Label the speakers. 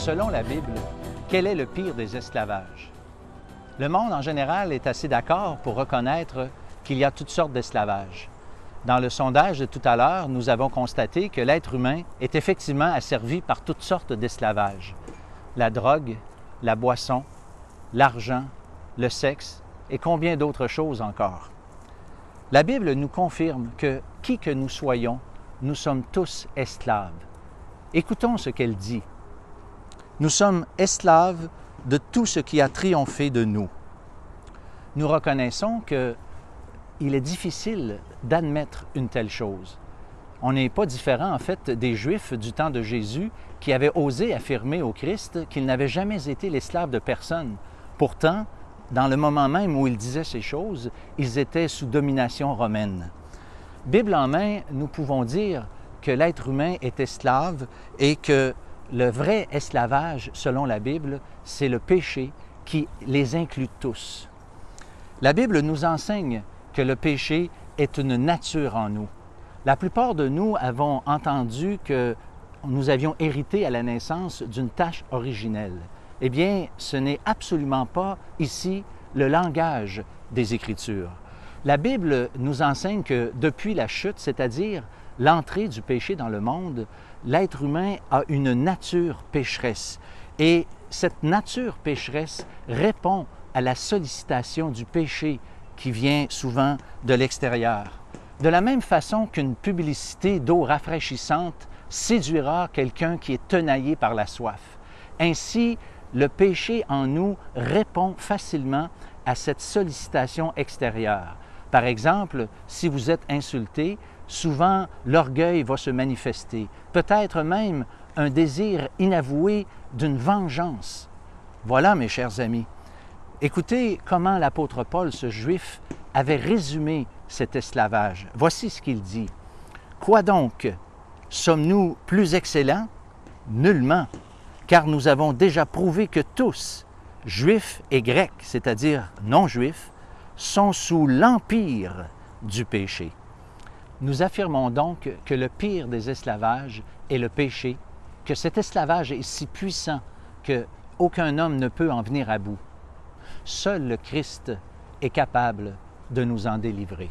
Speaker 1: selon la Bible, quel est le pire des esclavages? Le monde en général est assez d'accord pour reconnaître qu'il y a toutes sortes d'esclavages. Dans le sondage de tout à l'heure, nous avons constaté que l'être humain est effectivement asservi par toutes sortes d'esclavages. La drogue, la boisson, l'argent, le sexe et combien d'autres choses encore. La Bible nous confirme que, qui que nous soyons, nous sommes tous esclaves. Écoutons ce qu'elle dit. Nous sommes esclaves de tout ce qui a triomphé de nous. Nous reconnaissons qu'il est difficile d'admettre une telle chose. On n'est pas différent, en fait, des Juifs du temps de Jésus qui avaient osé affirmer au Christ qu'il n'avait jamais été l'esclave de personne. Pourtant, dans le moment même où ils disaient ces choses, ils étaient sous domination romaine. Bible en main, nous pouvons dire que l'être humain est esclave et que le vrai esclavage, selon la Bible, c'est le péché qui les inclut tous. La Bible nous enseigne que le péché est une nature en nous. La plupart de nous avons entendu que nous avions hérité à la naissance d'une tâche originelle. Eh bien, ce n'est absolument pas ici le langage des Écritures. La Bible nous enseigne que depuis la chute, c'est-à-dire l'entrée du péché dans le monde, l'être humain a une nature pécheresse. Et cette nature pécheresse répond à la sollicitation du péché qui vient souvent de l'extérieur. De la même façon qu'une publicité d'eau rafraîchissante séduira quelqu'un qui est tenaillé par la soif. Ainsi, le péché en nous répond facilement à cette sollicitation extérieure. Par exemple, si vous êtes insulté, souvent l'orgueil va se manifester, peut-être même un désir inavoué d'une vengeance. Voilà, mes chers amis, écoutez comment l'apôtre Paul, ce Juif, avait résumé cet esclavage. Voici ce qu'il dit. « Quoi donc? Sommes-nous plus excellents? Nullement, car nous avons déjà prouvé que tous, Juifs et Grecs, c'est-à-dire non-Juifs, sont sous l'empire du péché. » Nous affirmons donc que le pire des esclavages est le péché, que cet esclavage est si puissant qu'aucun homme ne peut en venir à bout. Seul le Christ est capable de nous en délivrer.